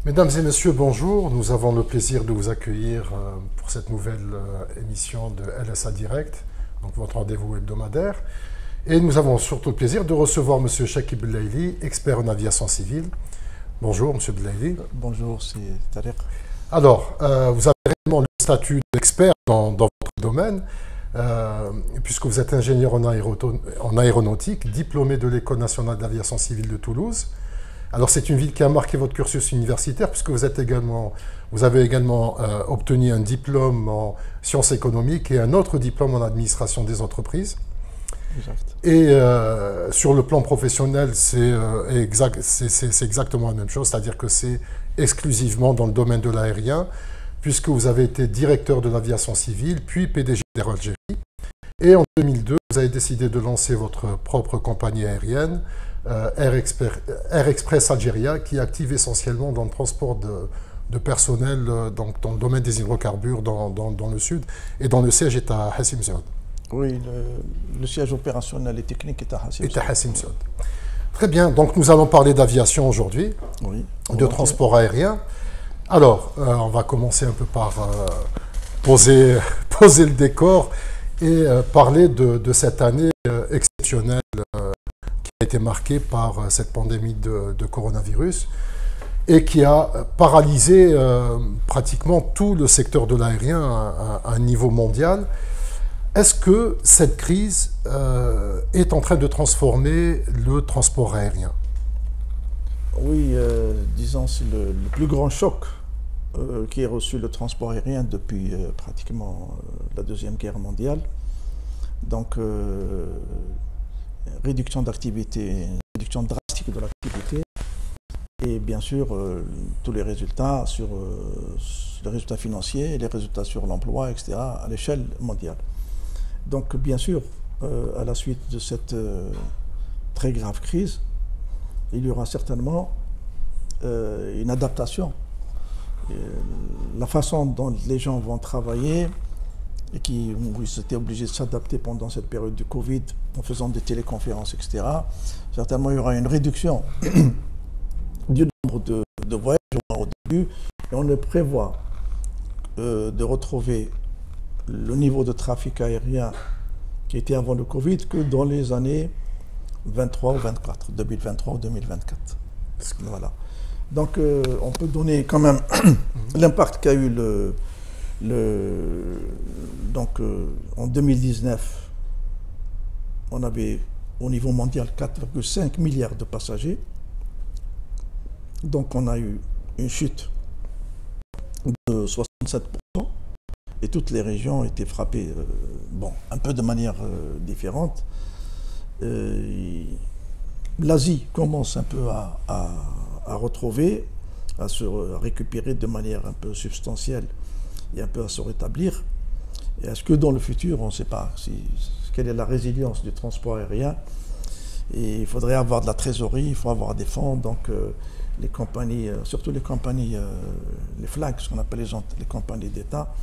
Mesdames et messieurs, bonjour. Nous avons le plaisir de vous accueillir pour cette nouvelle émission de LSA Direct, donc votre rendez-vous hebdomadaire. Et nous avons surtout le plaisir de recevoir Monsieur Chakib Belaili, expert en aviation civile. Bonjour, Monsieur Belaili. Bonjour, c'est Tariq. Alors, vous avez réellement le statut d'expert dans votre domaine, puisque vous êtes ingénieur en aéronautique, diplômé de l'École nationale d'aviation civile de Toulouse. Alors c'est une ville qui a marqué votre cursus universitaire puisque vous avez également obtenu un diplôme en sciences économiques et un autre diplôme en administration des entreprises. Exact. Et sur le plan professionnel, c'est exactement la même chose, c'est-à-dire que c'est exclusivement dans le domaine de l'aérien, puisque vous avez été directeur de l'aviation civile, puis PDG d'Air Algérie. Et en 2002, vous avez décidé de lancer votre propre compagnie aérienne, Air Express Algeria, qui est active essentiellement dans le transport de personnel dans le domaine des hydrocarbures dans le sud, et dont le siège est à Hassim Saoud. Oui, le siège opérationnel et technique est à Hassim Saoud. Très bien, donc nous allons parler d'aviation aujourd'hui, oui, de transport aérien. Alors, on va commencer un peu par poser le décor et parler de cette année exceptionnelle qui a été marquée par cette pandémie de coronavirus et qui a paralysé pratiquement tout le secteur de l'aérien à un niveau mondial. Est-ce que cette crise est en train de transformer le transport aérien? Oui, disons c'est le plus grand choc qui a reçu le transport aérien depuis pratiquement la Deuxième Guerre mondiale. Donc, réduction d'activité, réduction drastique de l'activité et bien sûr tous les résultats sur les résultats financiers, les résultats sur l'emploi, etc. à l'échelle mondiale. Donc bien sûr, à la suite de cette très grave crise, il y aura certainement une adaptation. La façon dont les gens vont travailler et qui étaient obligés de s'adapter pendant cette période du Covid en faisant des téléconférences, etc. Certainement, il y aura une réduction du nombre de voyages au début et on ne prévoit de retrouver le niveau de trafic aérien qui était avant le Covid que dans les années 23 ou 24, 2023 ou 2024. Voilà. Donc on peut donner quand même l'impact qu'a eu en 2019, on avait au niveau mondial 4,5 milliards de passagers. Donc on a eu une chute de 67%. Et toutes les régions ont été frappées, un peu de manière différente. L'Asie commence un peu à retrouver, à se récupérer de manière un peu substantielle et un peu à se rétablir. Et est-ce que dans le futur, on ne sait pas quelle est la résilience du transport aérien? Et il faudrait avoir de la trésorerie, il faut avoir des fonds. Donc les compagnies, surtout les compagnies, les flags, ce qu'on appelle les compagnies d'État,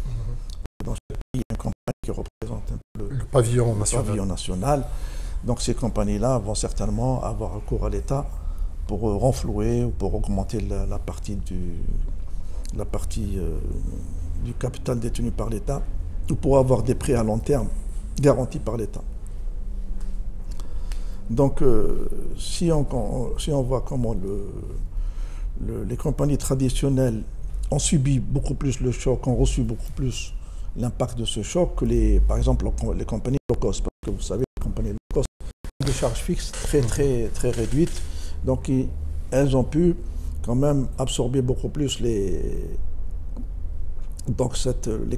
dans chaque pays, il y a une compagnie qui représente un peu le pavillon national. Donc ces compagnies-là vont certainement avoir recours à l'État pour renflouer ou pour augmenter la partie du capital détenu par l'État ou pour avoir des prêts à long terme garantis par l'État. Donc si on voit comment les compagnies traditionnelles ont subi beaucoup plus le choc, ont reçu beaucoup plus l'impact de ce choc que par exemple les compagnies low cost, parce que vous savez, les compagnies low cost ont des charges fixes très réduites, donc elles ont pu quand même absorber beaucoup plus les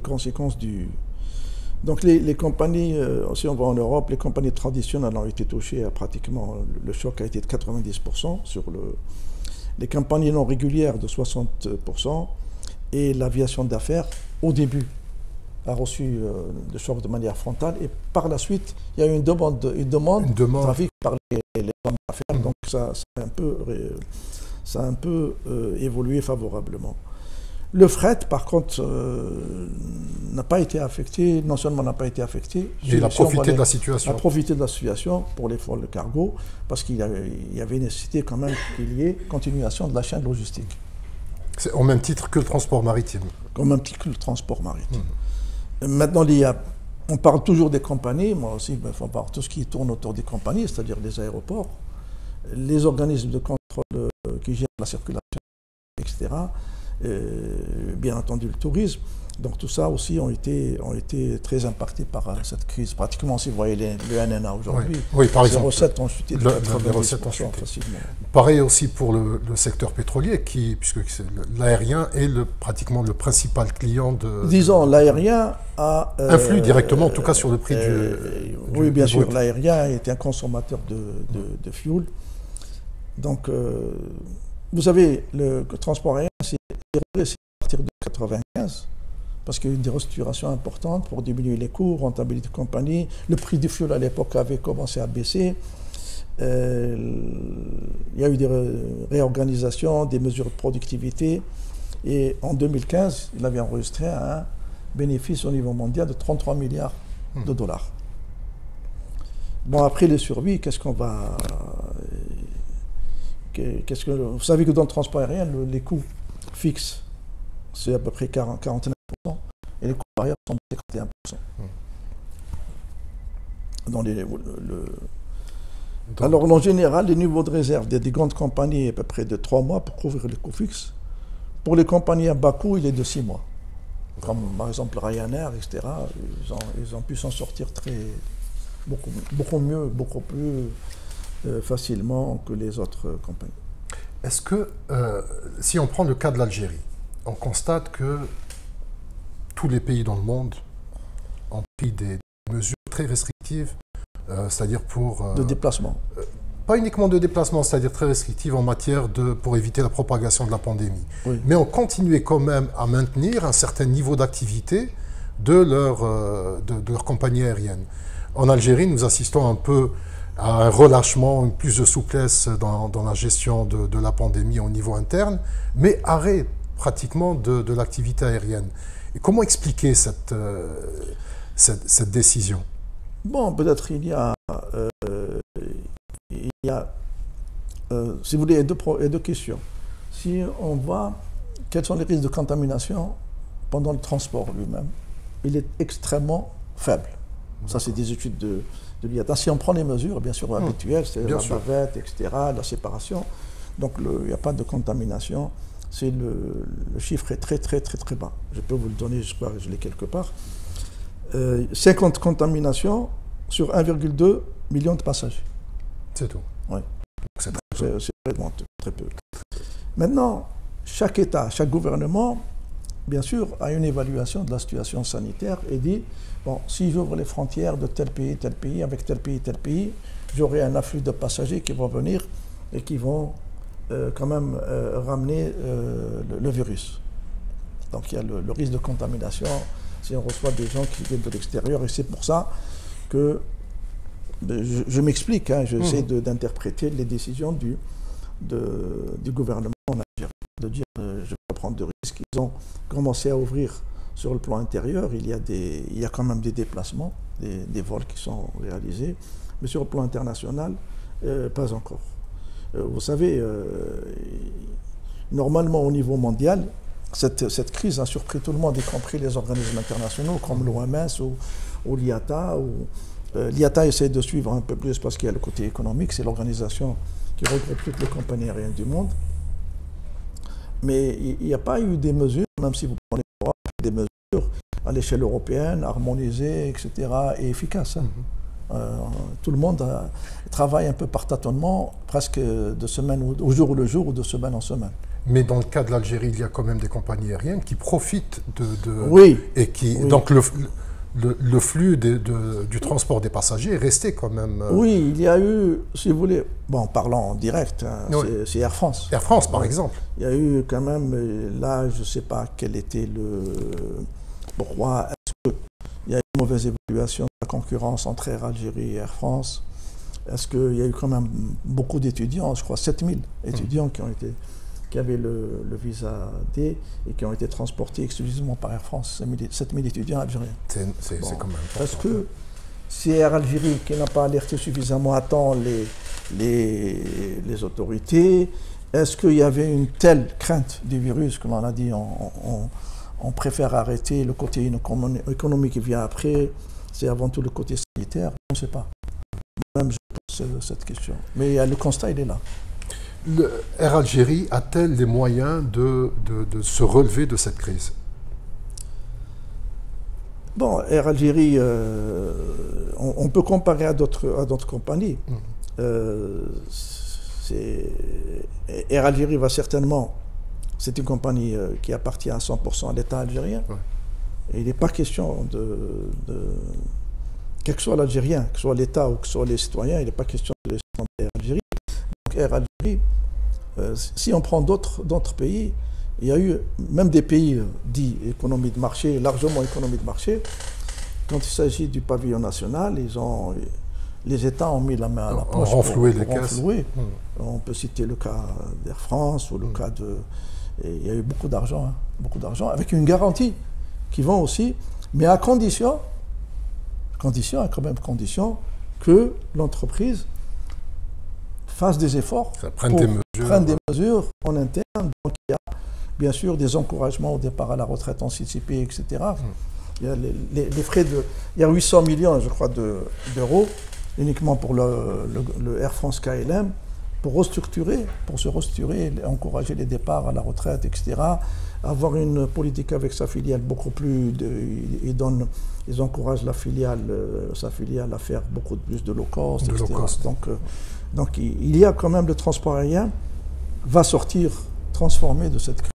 conséquences du... Donc les compagnies, si on va en Europe, les compagnies traditionnelles ont été touchées pratiquement, le choc a été de 90% sur les compagnies non régulières de 60% et l'aviation d'affaires au début a reçu le choc de manière frontale et par la suite, il y a eu une demande de trafic par les hommes d'affaires. Donc ça a un peu évolué favorablement. Le fret, par contre, n'a pas été affecté, non seulement n'a pas été affecté, mais il a profité de la situation. A profité de la situation pour les vols de cargo, parce qu'il y avait nécessité quand même qu'il y ait continuation de la chaîne logistique. C'est au même titre que le transport maritime. Au même titre que le transport maritime. Maintenant, on parle toujours des compagnies. Moi aussi, il faut voir tout ce qui tourne autour des compagnies, c'est-à-dire les aéroports, les organismes de contrôle qui gèrent la circulation, etc. Bien entendu, le tourisme. Donc tout ça aussi ont été très impactés par cette crise. Pratiquement, si vous voyez le NNA aujourd'hui, les recettes ont chuté de 90% facilement. Pareil aussi pour le secteur pétrolier, puisque l'aérien est pratiquement le principal client de... Disons, l'aérien a... influe directement, en tout cas, sur le prix oui, bien sûr, l'aérien est un consommateur de fuel. Donc, vous savez, le transport aérien, c'est à partir de 1995. Parce qu'il y a eu des restructurations importantes pour diminuer les coûts, rentabilité de compagnie. Le prix du fuel à l'époque avait commencé à baisser. Il y a eu des réorganisations, des mesures de productivité. Et en 2015, il avait enregistré un bénéfice au niveau mondial de 33 milliards de dollars. Bon, après les survies, qu'est-ce qu'on va... Vous savez que dans le transport aérien, les coûts fixes, c'est à peu près 49%. Et les coûts variables sont de 51%. Alors, en général, les niveaux de réserve des grandes compagnies est à peu près de 3 mois pour couvrir les coûts fixes. Pour les compagnies à bas coût, il est de 6 mois. Comme par exemple Ryanair, etc. Ils ont pu s'en sortir beaucoup mieux, beaucoup plus facilement que les autres compagnies. Est-ce que, si on prend le cas de l'Algérie, on constate que tous les pays dans le monde ont pris des mesures très restrictives, c'est-à-dire pour... de déplacement. Pas uniquement de déplacement, c'est-à-dire très restrictives en matière pour éviter la propagation de la pandémie. Oui. Mais ont continué quand même à maintenir un certain niveau d'activité de leur compagnie aérienne. En Algérie, nous assistons un peu à un relâchement, plus de souplesse dans la gestion de la pandémie au niveau interne, mais arrêt pratiquement de l'activité aérienne. Et comment expliquer cette décision? Bon, peut-être il y a si vous voulez, il y a deux questions. Si on voit quels sont les risques de contamination pendant le transport lui-même, il est extrêmement faible. Ça, c'est des études de l'IATA. Si on prend les mesures, bien sûr, habituelles, c'est la bavette, etc., la séparation, donc il n'y a pas de contamination. Le chiffre est très bas. Je peux vous le donner, je crois que je l'ai quelque part. 50 contaminations sur 1,2 million de passagers. C'est tout. Oui. C'est vraiment très peu. Maintenant, chaque État, chaque gouvernement, bien sûr, a une évaluation de la situation sanitaire et dit, bon, si j'ouvre les frontières de tel pays, avec tel pays, j'aurai un afflux de passagers qui vont venir et qui vont quand même ramener le virus. Donc il y a le risque de contamination si on reçoit des gens qui viennent de l'extérieur, et c'est pour ça que je m'explique, hein, j'essaie d'interpréter les décisions du gouvernement en Algérie, de dire je ne vais pas prendre de risques. Ils ont commencé à ouvrir sur le plan intérieur, il y a quand même des déplacements, des vols qui sont réalisés, mais sur le plan international, pas encore. Vous savez, normalement au niveau mondial, cette crise a surpris tout le monde, y compris les organismes internationaux comme l'OMS ou l'IATA. L'IATA essaie de suivre un peu plus parce qu'il y a le côté économique, c'est l'organisation qui regroupe toutes les compagnies aériennes du monde. Mais il n'y a pas eu des mesures, même si vous prenez des mesures à l'échelle européenne, harmonisées, etc., et efficaces. Hein. Tout le monde travaille un peu par tâtonnement, presque de semaine au jour le jour ou de semaine en semaine. Mais dans le cas de l'Algérie, il y a quand même des compagnies aériennes qui profitent oui. Et qui donc le flux du transport des passagers est resté quand même... Oui, il y a eu, si vous voulez, bon, parlant en direct, hein, c'est Air France. Air France, par exemple. Il y a eu quand même, là, je ne sais pas quel était pourquoi, est-ce qu'il y a eu une mauvaise évaluation de la concurrence entre Air Algérie et Air France? Est-ce qu'il y a eu quand même beaucoup d'étudiants, je crois 7000 étudiants qui avaient le visa D et qui ont été transportés exclusivement par Air France, 7000 étudiants algériens. C'est quand même important. Parce que c'est Air Algérie qui n'a pas alerté suffisamment à temps les autorités, est-ce qu'il y avait une telle crainte du virus, comme on a dit, on préfère arrêter le côté économique qui vient après, c'est avant tout le côté sanitaire, on ne sait pas. Même je pose cette question. Mais le constat, il est là. Air Algérie a-t-elle les moyens de se relever de cette crise? Bon, Air Algérie, on peut comparer à d'autres compagnies. Air Algérie va certainement, c'est une compagnie qui appartient à 100% à l'État algérien. Ouais. Et il n'est pas question quel que soit l'Algérien, que ce soit l'État ou que ce soit les citoyens, il n'est pas question de laisser Air Algérie. Donc Air Algérie, si on prend d'autres pays, il y a eu même des pays dits économie de marché, largement économie de marché. Quand il s'agit du pavillon national, les États ont mis la main à la poche pour renflouer les caisses. On peut citer le cas d'Air France ou le cas de... Et il y a eu beaucoup d'argent, avec une garantie qui vont aussi, mais à condition que l'entreprise fasse des efforts, prenne des mesures en interne. Donc il y a bien sûr des encouragements au départ à la retraite anticipée, etc. Il y a les frais il y a 800 millions, je crois, d'euros uniquement pour le Air France KLM pour se restructurer, encourager les départs à la retraite, etc. Avoir une politique avec sa filiale beaucoup plus... Ils encouragent sa filiale à faire beaucoup plus de low cost, etc. Donc il y a quand même le transport aérien va sortir transformé de cette crise.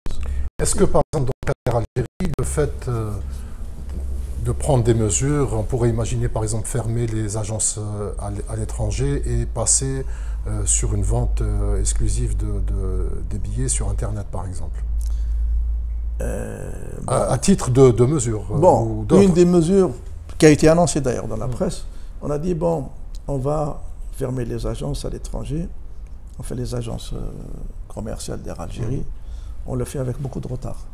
Est-ce que par exemple dans le cas d'Algérie, le fait de prendre des mesures, on pourrait imaginer par exemple fermer les agences à l'étranger et passer sur une vente exclusive des billets sur Internet par exemple? À titre de mesure. Une des mesures qui a été annoncée d'ailleurs dans la presse, on a dit on va fermer les agences à l'étranger, on fait les agences commerciales d'Air Algérie, on le fait avec beaucoup de retard.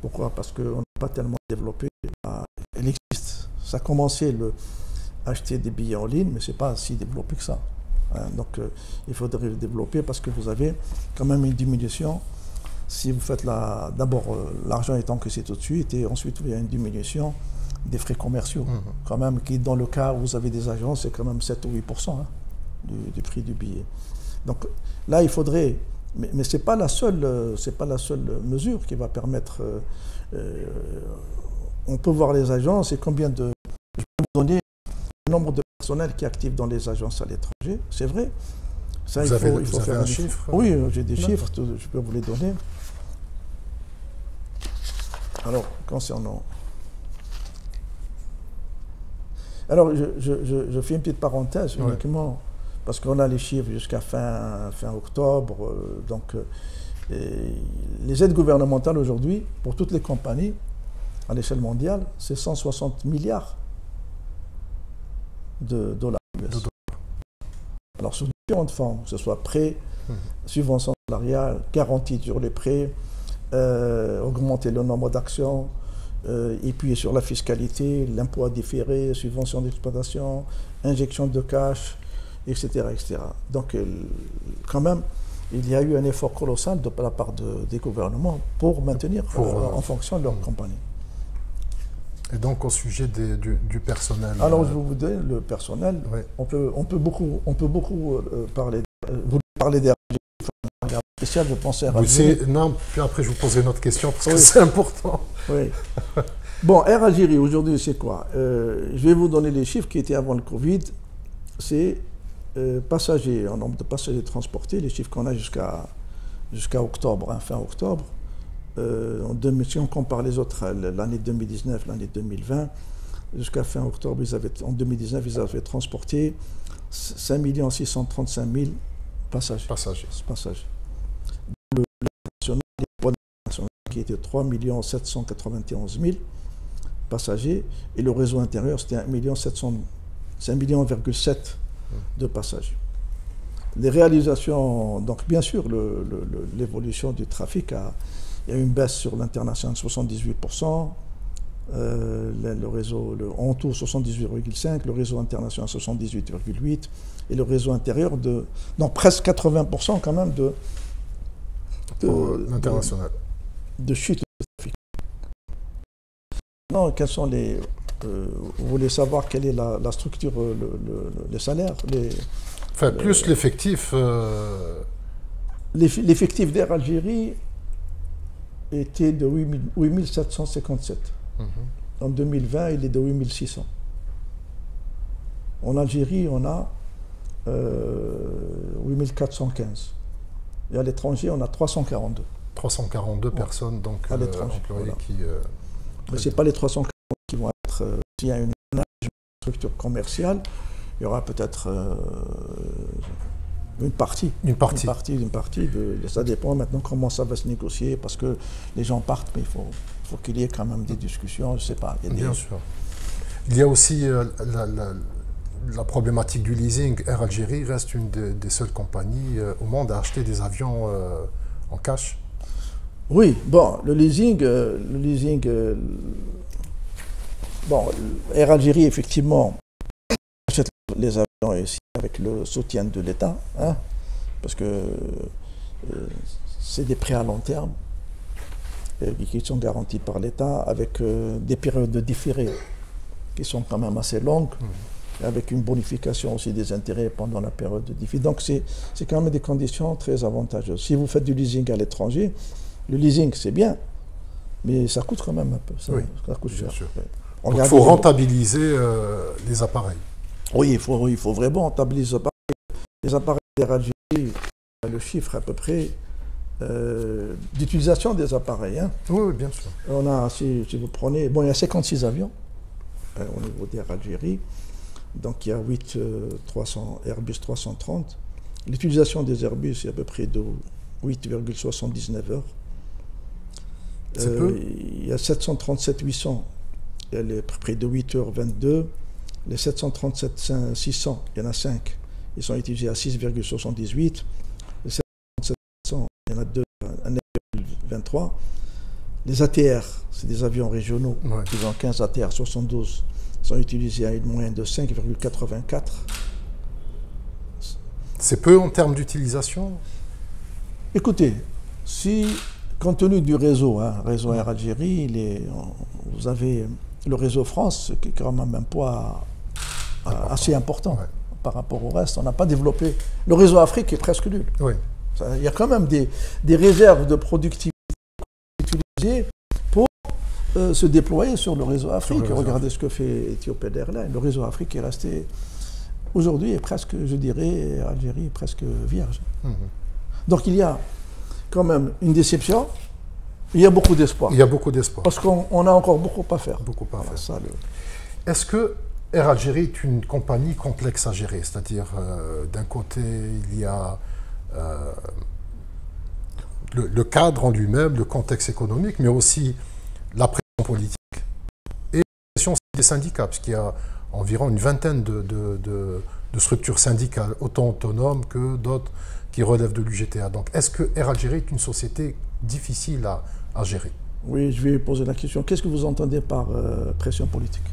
Pourquoi? Parce qu'on n'a pas tellement développé. Elle existe. Ça a commencé acheter des billets en ligne, mais ce n'est pas si développé que ça. Donc il faudrait le développer parce que vous avez quand même une diminution. Si vous faites d'abord l'argent est encaissé tout de suite et ensuite il y a une diminution des frais commerciaux, quand même, qui dans le cas où vous avez des agences, c'est quand même 7 ou 8% du prix du billet. Donc là, il faudrait, mais ce n'est pas la seule mesure qui va permettre. On peut voir les agences et combien de. Je peux vous donner le nombre de personnel qui est actif dans les agences à l'étranger, c'est vrai. Ça, il faut faire un chiffre? Oui, j'ai des chiffres, je peux vous les donner. Alors, concernant... Alors, je fais une petite parenthèse uniquement, parce qu'on a les chiffres jusqu'à fin octobre. Donc, les aides gouvernementales aujourd'hui, pour toutes les compagnies, à l'échelle mondiale, c'est 160 milliards de dollars US. Alors, sous différentes formes, que ce soit prêts, subventions salariales, garantie sur les prêts, augmenter le nombre d'actions, et puis sur la fiscalité, l'impôt à différer, subventions d'exploitation, injection de cash, etc. etc. Donc, quand même, il y a eu un effort colossal de la part des gouvernements pour maintenir en fonction de leur compagnie. Et donc au sujet du personnel. Alors je vais vous dire le personnel. Oui. On peut beaucoup parler. Vous parlez des spécial, je pensais à Algérie. Non, puis après je vous poserai une autre question parce que c'est important. Oui. Bon, Air Algérie aujourd'hui c'est quoi? Je vais vous donner les chiffres qui étaient avant le Covid. C'est passagers, en nombre de passagers transportés, les chiffres qu'on a jusqu'à octobre, fin octobre. Si on compare les autres, l'année 2019, l'année 2020, jusqu'à fin octobre, en 2019, ils avaient transporté 5 635 000 passagers. Le national, qui était 3 791 000 passagers, et le réseau intérieur, c'était 5,7 millions de passagers. Les réalisations, donc bien sûr, l'évolution du trafic il y a eu une baisse sur l'international de 78%, le réseau, en tout 78,5%, le réseau international 78,8%, et le réseau intérieur donc presque 80% quand même pour l'international. De chute de trafic. Non, quels sont les... vous voulez savoir quelle est la structure, le salaire Enfin, plus l'effectif... L'effectif d'Air Algérie était de 8757. En 2020, il est de 8600. En Algérie, on a 8415. Et à l'étranger, on a 342. 342 personnes donc, à l'étranger, employées qui... Mais ce n'est pas les 340 qui vont être... s'il y a une structure commerciale, il y aura peut-être une partie. Ça dépend maintenant comment ça va se négocier, parce que les gens partent, mais il faut qu'il y ait quand même des discussions, je ne sais pas. Bien sûr. Il y a aussi la problématique du leasing. Air Algérie reste une des seules compagnies au monde à acheter des avions en cash. Oui, bon, le leasing, bon, Air Algérie, effectivement, achète les avions ici avec le soutien de l'État, hein, parce que c'est des prêts à long terme qui sont garantis par l'État avec des périodes de différé qui sont quand même assez longues, avec une bonification aussi des intérêts pendant la période de différé. Donc c'est quand même des conditions très avantageuses. Si vous faites du leasing à l'étranger, le leasing, c'est bien, mais ça coûte quand même un peu. Ça coûte cher. Donc il faut rentabiliser les appareils. Oui, il faut vraiment rentabiliser les appareils. Les appareils d'Air Algérie, le chiffre à peu près d'utilisation des appareils. Hein. Oui, bien sûr. On a, si vous prenez, bon, il y a 56 avions au niveau d'Air Algérie. Donc il y a 300 Airbus 330. L'utilisation des Airbus est à peu près de 8,79 heures. Il y a 737-800, elle est près de 8h22. Les 737-600, il y en a 5, ils sont utilisés à 6,78. Les 737-600, il y en a 2 à 9,23. Les ATR, c'est des avions régionaux, ils ont 15 ATR 72, sont utilisés à une moyenne de 5,84. C'est peu en termes d'utilisation? Écoutez, si, compte tenu du réseau, réseau Air Algérie, vous avez le réseau France, qui est quand même un poids assez important par rapport au reste. On n'a pas développé. Le réseau Afrique est presque nul. Il y a quand même des réserves de productivité utilisées pour se déployer sur le réseau Afrique. Regardez ce que fait Ethiopian Airlines. Le réseau Afrique est resté, aujourd'hui, est presque, je dirais, Algérie est presque vierge. Donc il y a quand même une déception. Il y a beaucoup d'espoir. Il y a beaucoup d'espoir. Parce qu'on a encore beaucoup à faire. Est-ce que Air Algérie est une compagnie complexe à gérer? C'est-à-dire, d'un côté, il y a le cadre en lui-même, le contexte économique, mais aussi la pression politique et la pression des syndicats, parce qu'il y a environ une vingtaine de structures syndicales, autant autonomes que d'autres qui relèvent de l'UGTA. Donc, est-ce que Air Algérie est une société difficile à gérer? Oui, je vais poser la question. Qu'est-ce que vous entendez par pression politique?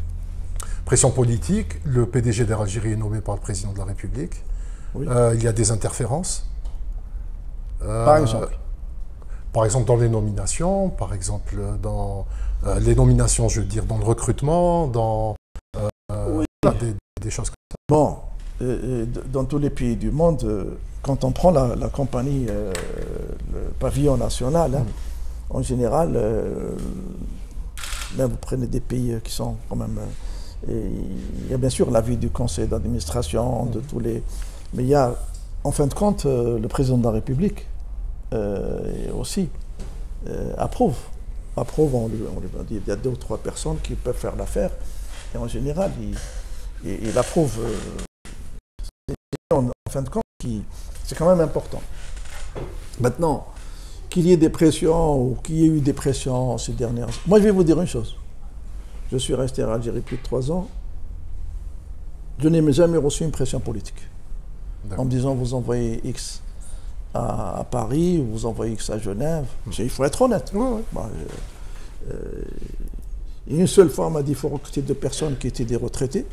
Pression politique, le PDG d'Air Algérie est nommé par le président de la République. Il y a des interférences. Par exemple? Par exemple dans les nominations, par exemple dans les nominations, je veux dire, dans le recrutement, dans des choses comme ça. Bon, dans tous les pays du monde, quand on prend la compagnie, le pavillon national, en général, là vous prenez des pays qui sont quand même... il y a bien sûr l'avis du conseil d'administration, de tous les... Mais il y a, en fin de compte, le président de la République aussi approuve. On lui dit il y a 2 ou 3 personnes qui peuvent faire l'affaire. Et en général, il approuve. En fin de compte, c'est quand même important. Maintenant, qu'il y ait des pressions ou qu'il y ait eu des pressions ces dernières... Moi, je vais vous dire une chose. Je suis resté à Algérie plus de 3 ans. Je n'ai jamais reçu une pression politique. En me disant, vous envoyez X à Paris, vous envoyez X à Genève. Il faut être honnête. Une seule fois, on m'a dit qu'il faut recruter 2 personnes qui étaient des retraités.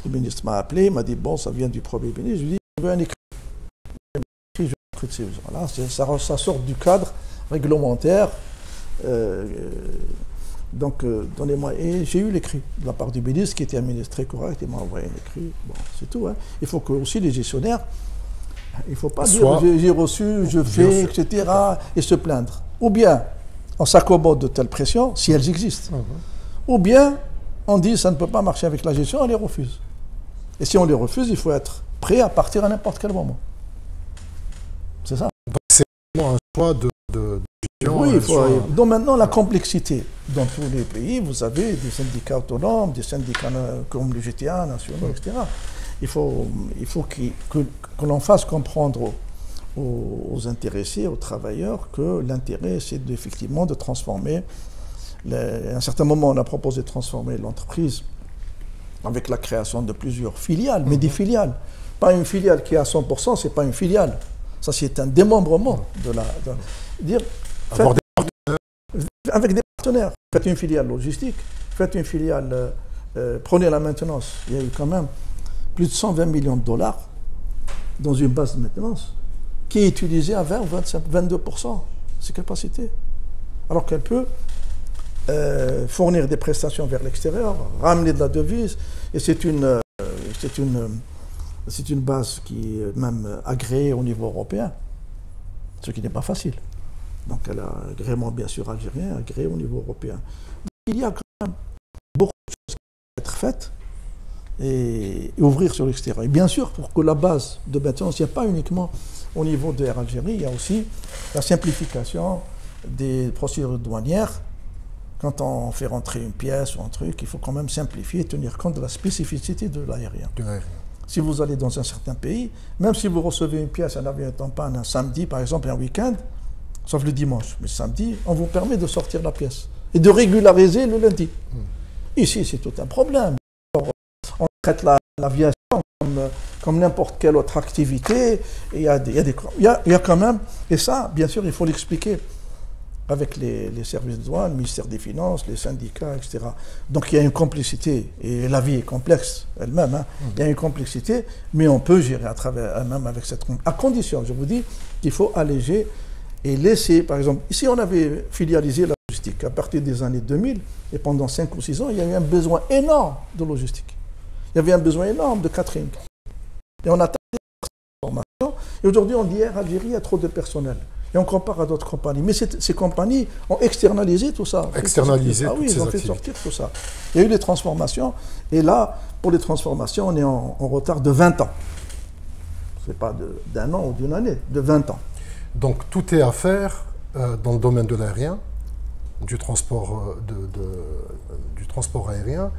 Le ministre m'a appelé, il m'a dit, bon, ça vient du Premier ministre. Je lui ai dit, je veux un écrit. Je veux prix de ces besoins-là. Ça sort du cadre réglementaire. Donc, donnez-moi. Et j'ai eu l'écrit de la part du ministre, qui était un ministre très correct, il m'a envoyé un écrit. Bon, c'est tout. Hein. Il faut que aussi les gestionnaires, il ne faut pas dire j'ai reçu, je fais, etc., et se plaindre. Ou bien on s'accommode de telles pressions, si elles existent. Ou bien on dit ça ne peut pas marcher avec la gestion, on les refuse. Et si on les refuse, il faut être prêt à partir à n'importe quel moment. C'est ça. C'est vraiment un choix de gestion. Oui, donc maintenant la complexité. Dans tous les pays, vous avez des syndicats autonomes, des syndicats comme le GTA, nationaux, etc. Il faut que l'on fasse comprendre aux intéressés, aux travailleurs, que l'intérêt, c'est effectivement de transformer. À un certain moment, on a proposé de transformer l'entreprise avec la création de plusieurs filiales, mais des filiales. Pas une filiale qui est à 100%, c'est pas une filiale. Ça, c'est un démembrement de la... avec des partenaires. Faites une filiale logistique, faites une filiale... prenez la maintenance. Il y a eu quand même plus de 120 millions de dollars dans une base de maintenance qui est utilisée à 20 ou 25, 22% ses capacités. Alors qu'elle peut fournir des prestations vers l'extérieur, ramener de la devise, et c'est une base qui est même agréée au niveau européen, ce qui n'est pas facile. Donc elle a agrément bien sûr algérien, agréé au niveau européen. Donc, il y a quand même beaucoup de choses qui peuvent être faites et ouvrir sur l'extérieur. Et bien sûr, pour que la base de maintenance, il n'y a pas uniquement au niveau de Air Algérie, il y a aussi la simplification des procédures douanières. Quand on fait rentrer une pièce ou un truc, il faut quand même simplifier et tenir compte de la spécificité de l'aérien. Si vous allez dans un certain pays, même si vous recevez une pièce, un avion est en panne un samedi, par exemple, un week-end, sauf le dimanche, mais samedi, on vous permet de sortir la pièce et de régulariser le lundi. Ici, c'est tout un problème. On traite l'aviation comme n'importe quelle autre activité. Il y a quand même, et ça, bien sûr, il faut l'expliquer avec les services de douane, le ministère des Finances, les syndicats, etc. Donc il y a une complicité, et la vie est complexe elle-même, hein. Il y a une complexité, mais on peut gérer à travers même avec cette complexité, à condition, je vous dis, qu'il faut alléger et laisser, par exemple, ici on avait filialisé la logistique à partir des années 2000, et pendant 5 ou 6 ans, il y a eu un besoin énorme de logistique. Il y avait un besoin énorme de catering. Et on a tardé cette transformation, et aujourd'hui on dit Air Algérie, il y a trop de personnel. Et on compare à d'autres compagnies. Mais ces compagnies ont externalisé tout ça. Externalisé toutes ces activités. Ils ont fait sortir tout ça. Il y a eu des transformations. Et là, pour les transformations, on est en retard de 20 ans. Ce n'est pas d'un an ou d'une année, de 20 ans. Donc tout est à faire dans le domaine de l'aérien, du transport aérien.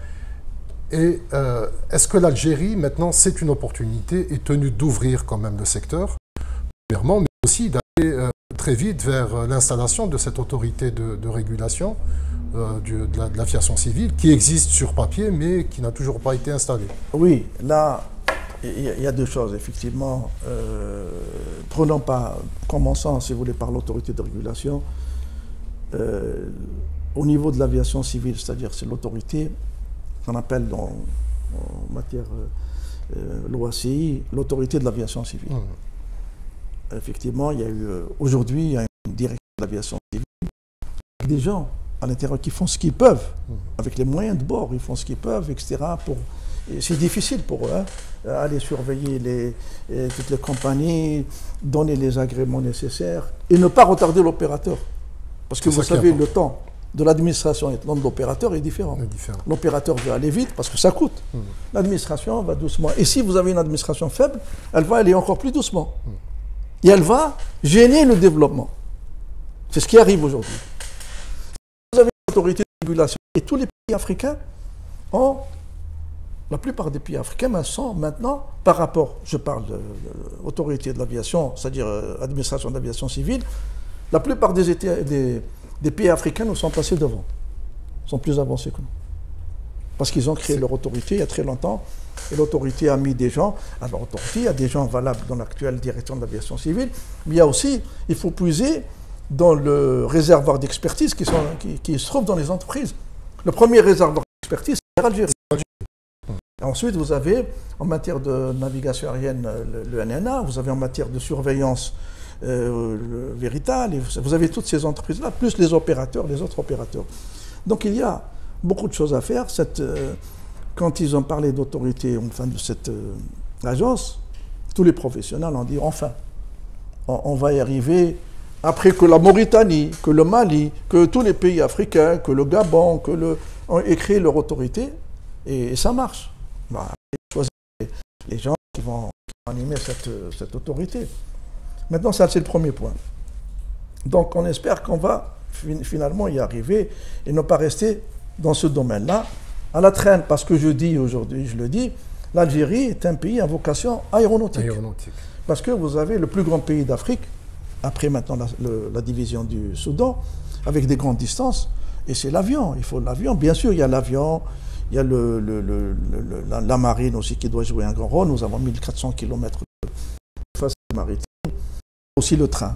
Et est-ce que l'Algérie, maintenant, c'est une opportunité, est tenue d'ouvrir quand même le secteur, premièrement, mais aussi d'aller très vite vers l'installation de cette autorité de régulation de l'aviation civile qui existe sur papier mais qui n'a toujours pas été installée. Oui, là, il y a deux choses, effectivement. Commençons, si vous voulez, par l'autorité de régulation. Au niveau de l'aviation civile, c'est-à-dire c'est l'autorité qu'on appelle en matière l'OACI, l'autorité de l'aviation civile. Effectivement, il y a eu aujourd'hui, il y a une direction de l'aviation civile, avec des gens à l'intérieur qui font ce qu'ils peuvent, avec les moyens de bord, ils font ce qu'ils peuvent, etc. C'est difficile pour eux, hein, aller surveiller toutes les compagnies, donner les agréments nécessaires et ne pas retarder l'opérateur. Parce que vous savez, le temps de l'administration et le temps de l'opérateur est différent. L'opérateur veut aller vite parce que ça coûte. L'administration va doucement. Et si vous avez une administration faible, elle va aller encore plus doucement. Et elle va gêner le développement. C'est ce qui arrive aujourd'hui. Vous avez une autorité de régulation et tous les pays africains la plupart des pays africains sont maintenant, par rapport, je parle de l'autorité de l'aviation, c'est-à-dire administration de l'aviation civile, la plupart des pays africains nous sont passés devant, sont plus avancés que nous. Parce qu'ils ont créé leur autorité il y a très longtemps. Et l'autorité a mis des gens. Alors, l'autorité, il y a des gens valables dans l'actuelle direction de l'aviation civile. Mais il y a aussi, il faut puiser dans le réservoir d'expertise qui se trouve dans les entreprises. Le premier réservoir d'expertise, c'est l'Algérie. Ensuite, vous avez, en matière de navigation aérienne, le NNA. Vous avez en matière de surveillance Verital, vous avez toutes ces entreprises-là, plus les opérateurs, les autres opérateurs. Donc il y a beaucoup de choses à faire. Quand ils ont parlé d'autorité, enfin de cette agence, tous les professionnels ont dit enfin, on va y arriver. Après que la Mauritanie, que le Mali, que tous les pays africains, que le Gabon, ont écrit leur autorité, et ça marche. Bah, choisir les gens qui vont animer cette autorité. Maintenant, ça, c'est le premier point. Donc, on espère qu'on va finalement y arriver et ne pas rester dans ce domaine-là à la traîne. Parce que je dis aujourd'hui, je le dis, l'Algérie est un pays à vocation aéronautique. Parce que vous avez le plus grand pays d'Afrique, après maintenant la division du Soudan, avec des grandes distances, et c'est l'avion. Il faut l'avion. Bien sûr, il y a l'avion, il y a la marine aussi qui doit jouer un grand rôle. Nous avons 1400 km de face maritime, aussi le train.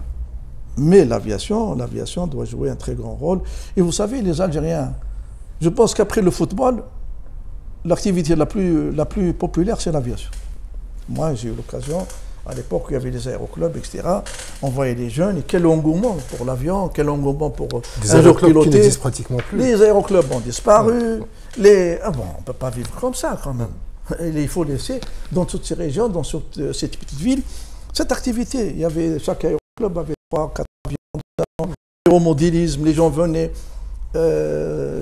Mais l'aviation doit jouer un très grand rôle. Et vous savez, les Algériens, je pense qu'après le football, l'activité la plus populaire, c'est l'aviation. Moi, j'ai eu l'occasion, à l'époque où il y avait les aéroclubs, etc., on voyait les jeunes, et quel engouement pour l'avion, quel engouement pour des aéroclubs qui n'existent pratiquement plus. Les aéroclubs ont disparu. On ne peut pas vivre comme ça, quand même. Il faut laisser, dans toutes ces régions, dans ces petites villes, cette activité. Chaque aéroclub avait 3, 4 avions, l'aéromodélisme, les gens venaient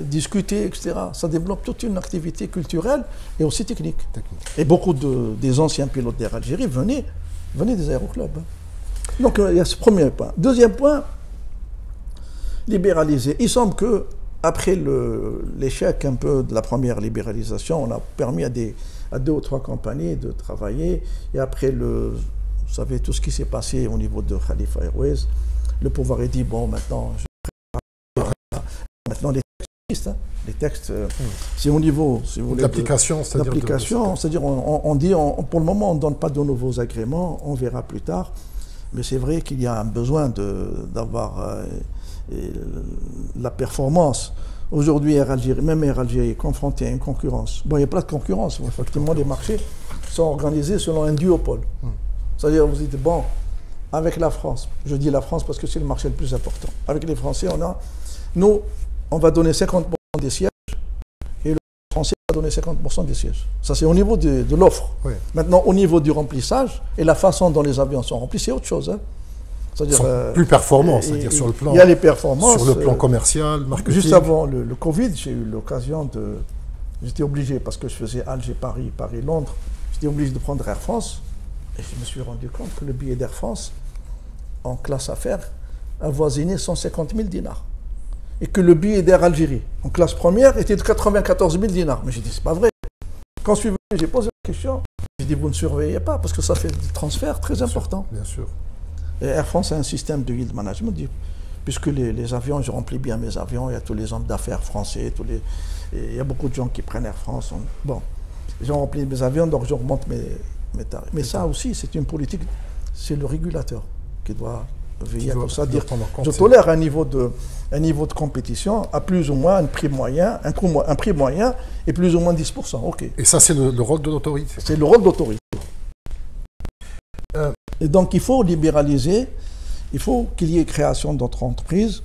discuter, etc. Ça développe toute une activité culturelle et aussi technique. Et beaucoup des anciens pilotes d'Air Algérie venaient des aéroclubs. Donc il y a ce premier point. Deuxième point, libéraliser. Il semble que après l'échec un peu de la première libéralisation, on a permis à 2 ou 3 compagnies de travailler. Et après vous savez tout ce qui s'est passé au niveau de Khalifa Airways, le pouvoir est dit bon maintenant les textes, c'est au niveau d'application, c'est-à-dire on dit pour le moment on ne donne pas de nouveaux agréments, on verra plus tard, mais c'est vrai qu'il y a un besoin d'avoir la performance. Aujourd'hui, même Air Algérie est confronté à une concurrence. Bon, il n'y a pas de concurrence, effectivement les marchés sont organisés selon un duopole. C'est-à-dire vous dites bon, avec la France, je dis la France parce que c'est le marché le plus important, avec les Français on va donner 50% des sièges et le Français va donner 50% des sièges. Ça, c'est au niveau de l'offre. Oui. Maintenant, au niveau du remplissage et la façon dont les avions sont remplis, c'est autre chose. C'est-à-dire plus performants, c'est-à-dire sur le plan. Il y a les performances. Sur le plan commercial, marketing. Juste avant le Covid, j'ai eu l'occasion j'étais obligé, parce que je faisais Alger-Paris, Paris-Londres, j'étais obligé de prendre Air France et je me suis rendu compte que le billet d'Air France en classe affaires avoisinait 150 000 dinars. Et que le billet d'Air Algérie, en classe première, était de 94 000 dinars. Mais j'ai dit, c'est pas vrai. Quand je suis venu, j'ai posé la question. J'ai dit, vous ne surveillez pas, parce que ça fait des transferts très importants. Bien sûr. Et Air France a un système de yield management, puisque les avions, je remplis bien mes avions, il y a tous les hommes d'affaires français, il y a beaucoup de gens qui prennent Air France. Bon, j'ai rempli mes avions, donc je remonte mes tarifs. Mais ça aussi, c'est une politique, c'est le régulateur qui doit veiller à tout ça, dire je tolère un niveau de compétition à plus ou moins un prix moyen, un prix moyen et plus ou moins 10%. Ok. Et ça, c'est le rôle de l'autorité. C'est le rôle de l'autorité. Et donc, il faut libéraliser, il faut qu'il y ait création d'autres entreprises.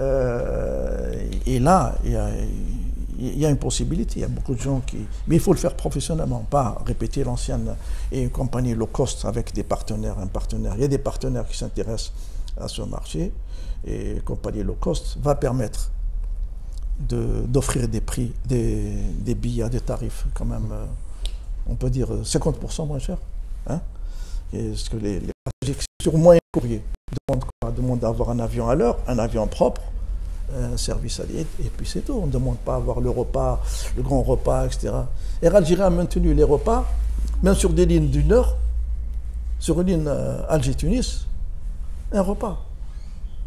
Et là, il y a une possibilité, il y a beaucoup de gens qui... Mais il faut le faire professionnellement, pas répéter l'ancienne et une compagnie low cost avec des partenaires, un partenaire. Il y a des partenaires qui s'intéressent à ce marché et une compagnie low cost va permettre d'offrir des prix, des billets à des tarifs quand même, on peut dire 50% moins cher. Hein, parce que les passagers sur moyen courrier demandent d'avoir un avion à l'heure, un avion propre, un service allié, et puis c'est tout. On ne demande pas à avoir le repas, le grand repas, etc. Air Algérie a maintenu les repas, même sur des lignes d'une heure, sur une ligne Alger-Tunis, un repas.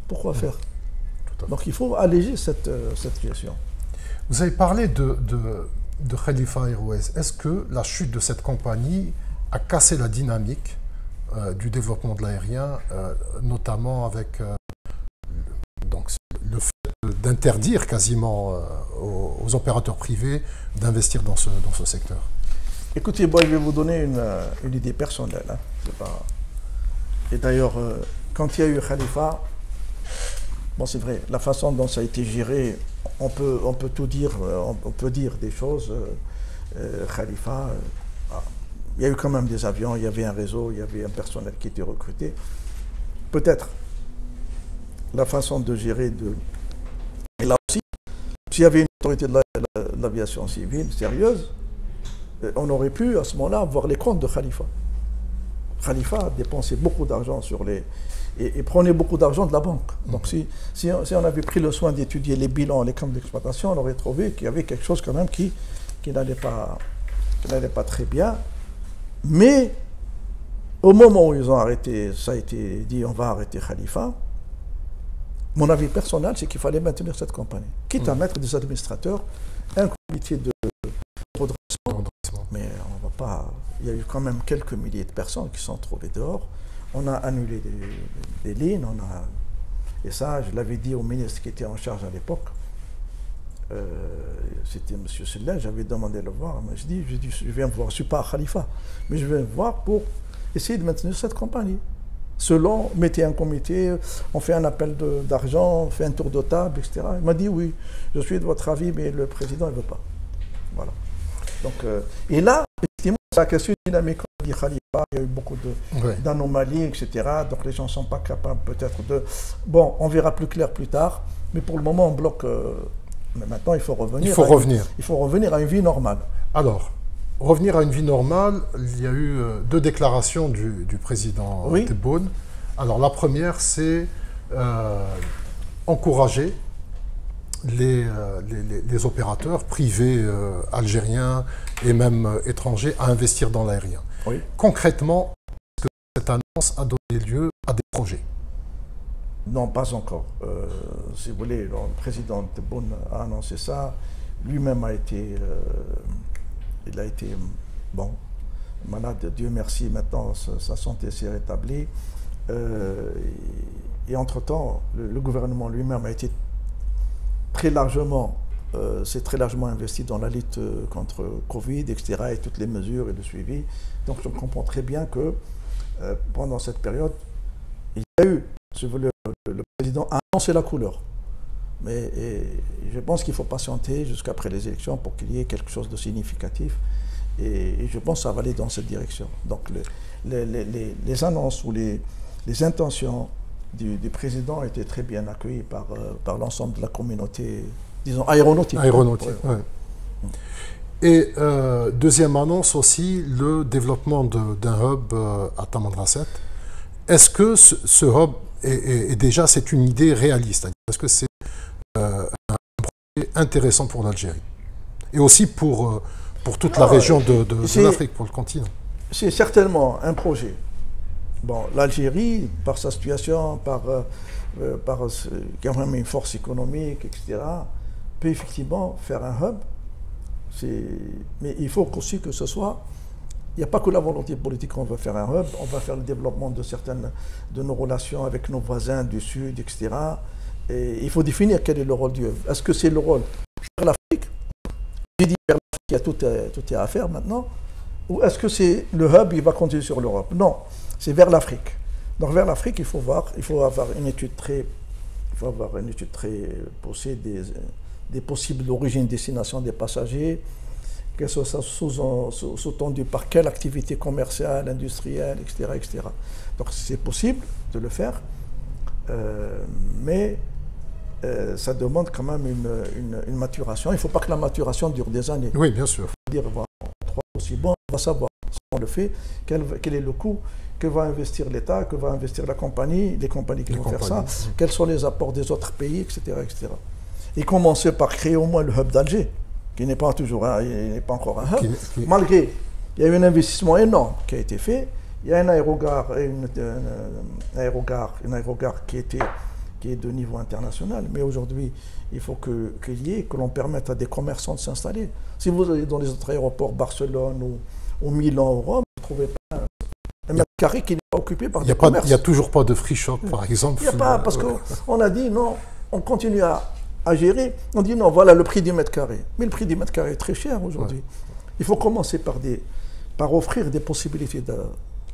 Pourquoi faire? Donc il faut alléger cette situation. Vous avez parlé de Khalifa Airways. Est-ce que la chute de cette compagnie a cassé la dynamique du développement de l'aérien, notamment avec donc, le fait d'interdire quasiment aux opérateurs privés d'investir dans ce secteur? Écoutez, bon, je vais vous donner une idée personnelle. Hein. Et d'ailleurs, quand il y a eu Khalifa, bon c'est vrai, la façon dont ça a été géré, on peut tout dire, on peut dire des choses. Khalifa, il y a eu quand même des avions, il y avait un réseau, il y avait un personnel qui était recruté. Peut-être la façon de gérer Et là aussi, s'il y avait une autorité de l'aviation civile sérieuse, on aurait pu à ce moment-là voir les comptes de Khalifa. Khalifa dépensait beaucoup d'argent et prenait beaucoup d'argent de la banque. Donc si on avait pris le soin d'étudier les bilans, les comptes d'exploitation, on aurait trouvé qu'il y avait quelque chose quand même qui n'allait pas très bien. Mais au moment où ils ont arrêté, ça a été dit on va arrêter Khalifa, mon avis personnel, c'est qu'il fallait maintenir cette compagnie. Quitte à mettre des administrateurs, un comité de redressement. Mais on va pas. Il y a eu quand même quelques milliers de personnes qui sont trouvées dehors. On a annulé des lignes, et ça, je l'avais dit au ministre qui était en charge à l'époque. C'était M. Sellin, j'avais demandé de le voir. Je dis, je viens voir, je ne suis pas à Khalifa, mais je viens voir pour essayer de maintenir cette compagnie. Selon, mettez un comité, on fait un appel d'argent, on fait un tour de table, etc. Il m'a dit oui, je suis de votre avis, mais le président ne veut pas. Voilà. Donc, et là, effectivement, c'est la question dynamique. On dit Khalifa, il y a eu beaucoup d'anomalies, etc. Donc les gens ne sont pas capables peut-être de... Bon, on verra plus clair plus tard, mais pour le moment, on bloque... mais maintenant, il faut revenir. Il faut revenir à une vie normale. Alors, revenir à une vie normale, il y a eu deux déclarations du président Tebboune. Alors, la première, c'est encourager les opérateurs privés algériens et même étrangers à investir dans l'aérien. Oui. Concrètement, est-ce que cette annonce a donné lieu à des projets? Non, pas encore. Si vous voulez, le président Tebboune a annoncé ça. Lui-même a été, il a été bon, malade. Dieu merci, maintenant sa santé s'est rétablie. Et entre-temps, le gouvernement lui-même a été très largement, s'est très largement investi dans la lutte contre Covid, etc., et toutes les mesures et le suivi. Donc je comprends très bien que pendant cette période, il y a eu, si vous voulez, le président a annoncé la couleur. Mais je pense qu'il faut patienter jusqu'après les élections pour qu'il y ait quelque chose de significatif. Et je pense que ça va aller dans cette direction. Donc les annonces ou les intentions du président étaient très bien accueillies par l'ensemble de la communauté, disons, aéronautique. Ouais. Et deuxième annonce aussi, le développement d'un hub à Tamanrasset. Est-ce que ce hub est déjà, c'est une idée réaliste? Est-ce que c'est un projet intéressant pour l'Algérie? Et aussi pour toute la région de l'Afrique, pour le continent? C'est certainement un projet. Bon, l'Algérie, par sa situation, par quand même une force économique, etc., peut effectivement faire un hub. Mais il faut aussi que ce soit... Il n'y a pas que la volonté politique qu'on veut faire un hub, on va faire le développement de certaines de nos relations avec nos voisins du Sud, etc. Et il faut définir quel est le rôle du hub. Est-ce que c'est le rôle vers l'Afrique? J'ai dit vers l'Afrique, il y a tout est à faire maintenant. Ou est-ce que c'est le hub, il va continuer sur l'Europe? Non, c'est vers l'Afrique. Donc vers l'Afrique, il faut avoir une étude très poussée des possibles origines, destinations des passagers, que ce soit sous-tendu par quelle activité commerciale, industrielle, etc. etc. Donc c'est possible de le faire, mais ça demande quand même une maturation. Il ne faut pas que la maturation dure des années. Oui, bien sûr. Il faut dire, voilà, 3 aussi bon, on va savoir si on le fait, quel est le coût, que va investir l'État, que va investir la compagnie, les compagnies qui vont faire ça, quels sont les apports des autres pays, etc. etc. Et commencer par créer au moins le hub d'Alger, qui n'est pas toujours il n'est pas encore un hub, malgré il y a eu un investissement énorme qui a été fait. Il y a un aérogare, qui est de niveau international, mais aujourd'hui, il faut que l'on permette à des commerçants de s'installer. Si vous allez dans les autres aéroports, Barcelone ou Milan ou Rome, vous ne trouvez pas un mètre carré qui n'est pas occupé par des commerces. Il n'y a toujours pas de free shop, par exemple. Il n'y a pas, parce qu'on a dit non, on continue à gérer. On dit non, voilà le prix du mètre carré. Mais le prix du mètre carré est très cher aujourd'hui. Ouais. Il faut commencer par offrir des possibilités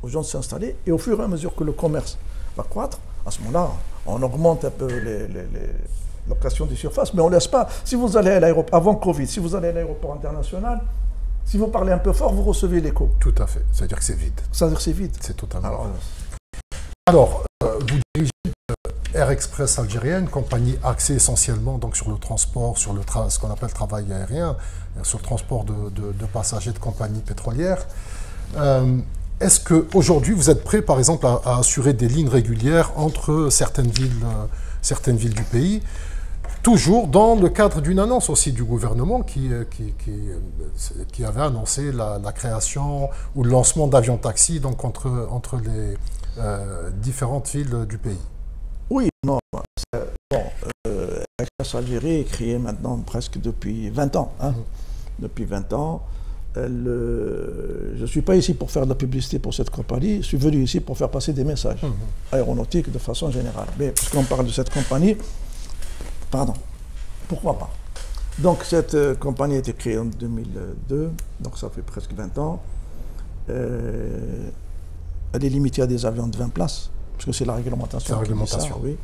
aux gens de s'installer, et au fur et à mesure que le commerce va croître, à ce moment-là, on augmente un peu l'occasion des surfaces, mais on ne laisse pas. Si vous allez à l'aéroport, avant Covid, si vous allez à l'aéroport international, si vous parlez un peu fort, vous recevez l'écho. Tout à fait. C'est-à-dire que c'est vide. C'est-à-dire que c'est vide. C'est totalement. Alors, vous dirigez Air Express Algérien, une compagnie axée essentiellement donc, sur le transport, sur ce qu'on appelle le travail aérien, sur le transport de passagers de compagnies pétrolières. Est-ce qu'aujourd'hui, vous êtes prêt, par exemple, à assurer des lignes régulières entre certaines villes du pays, toujours dans le cadre d'une annonce aussi du gouvernement qui avait annoncé la création ou le lancement d'avions-taxis donc entre les différentes villes du pays? Oui, non. Express Algérie est créée maintenant presque depuis 20 ans. Hein. Depuis 20 ans. Je ne suis pas ici pour faire de la publicité pour cette compagnie, je suis venu ici pour faire passer des messages aéronautiques de façon générale. Mais puisqu'on parle de cette compagnie, pardon, pourquoi pas? Donc cette compagnie a été créée en 2002, donc ça fait presque 20 ans. Elle est limitée à des avions de 20 places, parce que c'est la réglementation. C'est la réglementation. Ça, oui.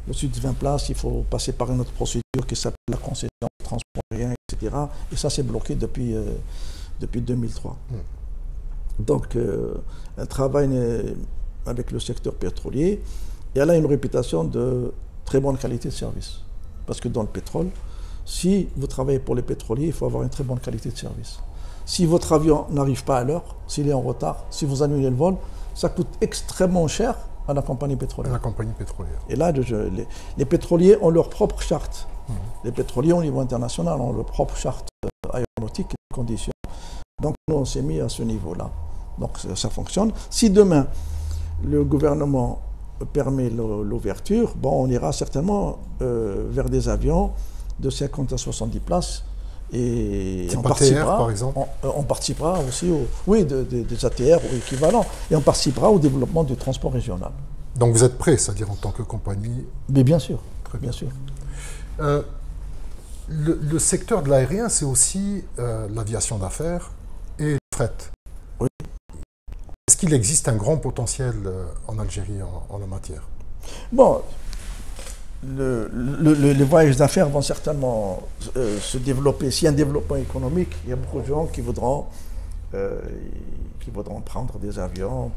Au-dessus de 20 places, il faut passer par une autre procédure qui s'appelle la concession de transport aérien, etc. Et ça, c'est bloqué depuis 2003. Donc, elle travaille avec le secteur pétrolier et elle a une réputation de très bonne qualité de service. Parce que dans le pétrole, si vous travaillez pour les pétroliers, il faut avoir une très bonne qualité de service. Si votre avion n'arrive pas à l'heure, s'il est en retard, si vous annulez le vol, ça coûte extrêmement cher à la compagnie pétrolière. À la compagnie pétrolière. Et là, les pétroliers ont leur propre charte. Les pétroliers au niveau international ont leur propre charte aéronautique et conditions. Donc nous, on s'est mis à ce niveau-là. Donc ça fonctionne. Si demain, le gouvernement permet l'ouverture, bon, on ira certainement vers des avions de 50 à 70 places. Et on participera, par exemple. On participera aussi des ATR ou équivalents. Et on participera au développement du transport régional. Donc vous êtes prêt, c'est-à-dire en tant que compagnie? Mais bien sûr. Très bien sûr. Le secteur de l'aérien, c'est aussi l'aviation d'affaires et le fret. Oui. Est-ce qu'il existe un grand potentiel en Algérie en la matière? Bon, les voyages d'affaires vont certainement se développer. S'il y a un développement économique, il y a beaucoup de gens qui voudront prendre des avions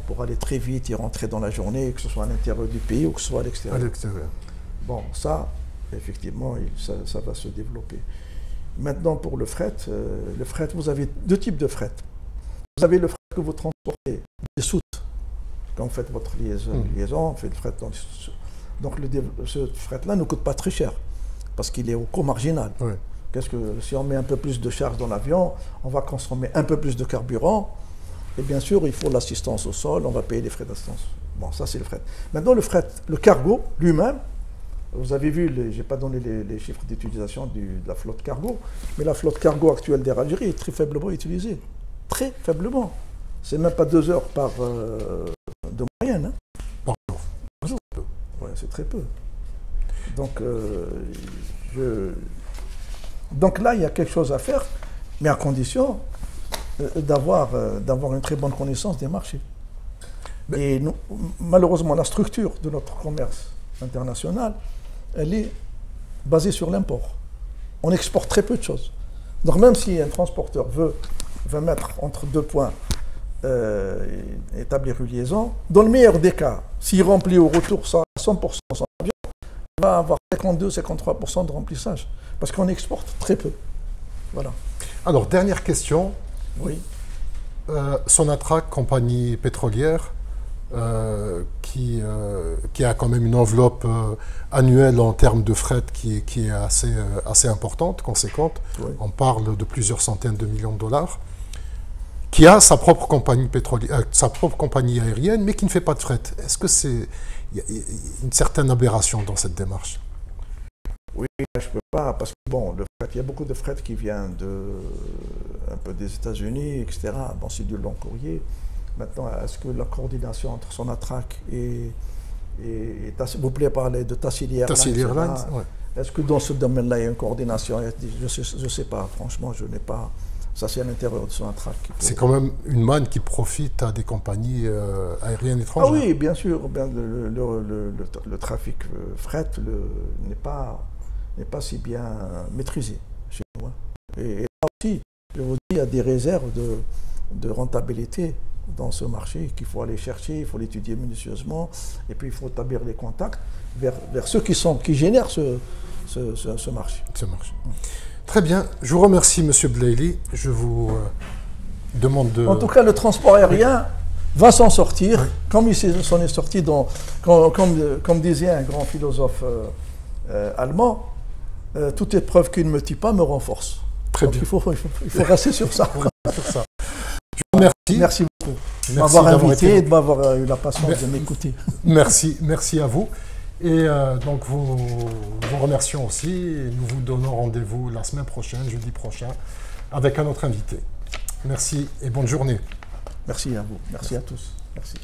pour aller très vite et rentrer dans la journée, que ce soit à l'intérieur du pays ou que ce soit à l'extérieur. À l'extérieur. Bon, ça, effectivement, ça va se développer. Maintenant, pour le fret, vous avez deux types de fret. Vous avez le fret que vous transportez, des soutes. Quand vous faites votre liaison, vous faites le fret. Donc, ce fret-là ne coûte pas très cher, parce qu'il est au coût marginal. Oui. Qu'est-ce que, si on met un peu plus de charge dans l'avion, on va consommer un peu plus de carburant, et bien sûr, il faut l'assistance au sol, on va payer les frais d'assistance. Bon, ça, c'est le fret. Maintenant, le cargo lui-même, vous avez vu, je n'ai pas donné les chiffres d'utilisation de la flotte cargo, mais la flotte cargo actuelle d'Air Algérie est très faiblement utilisée. Très faiblement. C'est même pas 2 heures de moyenne. Hein. Ouais, c'est très peu. Donc, donc là, il y a quelque chose à faire, mais à condition d'avoir une très bonne connaissance des marchés. Et nous, malheureusement, la structure de notre commerce international, elle est basée sur l'import. On exporte très peu de choses. Donc même si un transporteur veut mettre entre deux points, établir une liaison, dans le meilleur des cas, s'il remplit au retour ça à 100% son avion, il va avoir 52-53% de remplissage. Parce qu'on exporte très peu. Voilà. Alors, dernière question. Oui. Sonatrach, compagnie pétrolière, qui a quand même une enveloppe annuelle en termes de fret qui est assez importante, conséquente. Oui. On parle de plusieurs centaines de millions de dollars, qui a sa propre compagnie pétrolière, sa propre compagnie aérienne, mais qui ne fait pas de fret. Est-ce que il y a une certaine aberration dans cette démarche? Oui, je ne peux pas, parce que bon, le fret, il y a beaucoup de fret qui vient un peu des États-Unis, etc. Bon, c'est du long courrier. Maintenant, est-ce que la coordination entre Sonatrach et vous pouvez parler de Tassili Airlines, ouais. Est-ce que dans ce domaine-là, il y a une coordination? Je ne sais pas, franchement, je n'ai pas Ça, c'est à l'intérieur de Sonatrach. C'est quand même une manne qui profite à des compagnies aériennes étrangères. Ah oui, bien sûr. Le trafic fret n'est pas si bien maîtrisé chez nous. Et là aussi, je vous dis, il y a des réserves de rentabilité dans ce marché qu'il faut aller chercher, il faut l'étudier minutieusement, et puis il faut établir les contacts vers ceux qui génèrent ce marché. Très bien, je vous remercie M. Blaili, je vous demande de... En tout cas, le transport aérien va s'en sortir, comme il s'en est sorti, comme disait un grand philosophe allemand, toute épreuve qui ne me tue pas me renforce. Très bien. Il faut rester sur ça. Je vous remercie. Merci beaucoup de m'avoir invité et de m'avoir eu la patience de m'écouter. Merci à vous. Et donc, vous remercions aussi. Et nous vous donnons rendez-vous la semaine prochaine, jeudi prochain, avec un autre invité. Merci et bonne journée. Merci à vous. Merci à tous. Merci.